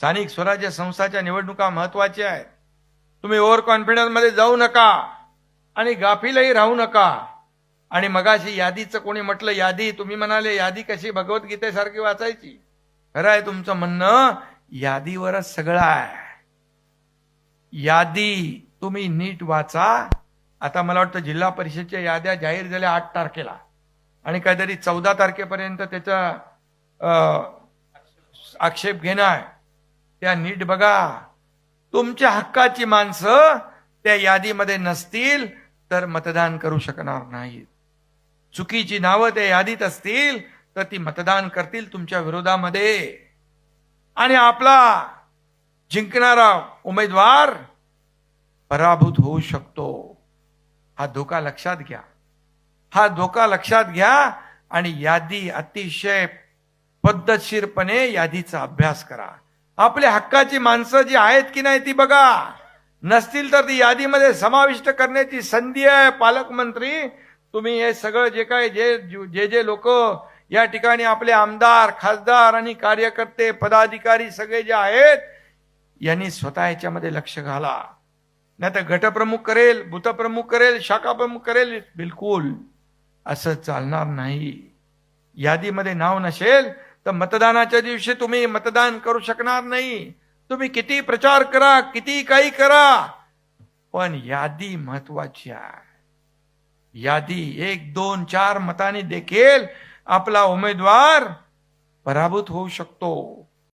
स्थानिक स्वराज्य संस्थाच्या निवडणुका महत्वाच्या आहेत. तुम्ही ओव्हर कॉन्फिडन्स मध्ये जाऊ नका आणि गाफीलही राहू नका. आणि मगाशी यादीचं कोणी म्हटलं यादी, तुम्ही म्हणाले यादी कशी भगवद्गीतेसारखी वाचायची. खरं आहे तुमचं म्हणणं, यादीवरच सगळं आहे. यादी तुम्ही नीट वाचा. आता मला वाटतं जिल्हा परिषदच्या याद्या जाहीर झाल्या 8 तारखेला आणि काहीतरी 14 तारखेपर्यंत त्याचा आक्षेप घेणं आहे. त्या नीट बघा. तुमच्या हक्काची माणसं त्या यादीमध्ये नसतील तर मतदान करू शकणार नाहीत. चुकीची नावं त्या यादीत असतील तर ती मतदान करतील तुमच्या विरोधामध्ये. आणि आपला जिंकणारा उमेदवार पराभूत होऊ शकतो. हा धोका लक्षात घ्या. हा धोका लक्षात घ्या. आणि यादी अतिशय पद्धतशीरपणे यादीचा अभ्यास करा. आपल्या हक्काची माणसं जी आहेत की नाही ती बघा. नसतील तर ती यादीमध्ये समाविष्ट करण्याची संधी आहे. पालकमंत्री, तुम्ही हे सगळं जे काय जे लोक या ठिकाणी आपले आमदार, खासदार आणि कार्यकर्ते, पदाधिकारी सगळे जे आहेत, यांनी स्वतः याच्यामध्ये लक्ष घाला. नाही तर गटप्रमुख करेल, बूथप्रमुख करेल, शाखा प्रमुख करेल. बिलकुल असं चालणार नाही. यादीमध्ये नाव नसेल तर मतदानाच्या दिवशी तुम्ही मतदान करू शकणार नाही. तुम्ही किती प्रचार करा, किती काही करा, पण यादी महत्वाची आहे. यादी 1, 2, 4 मतांनी देखील आपला उमेदवार पराभूत होऊ शकतो.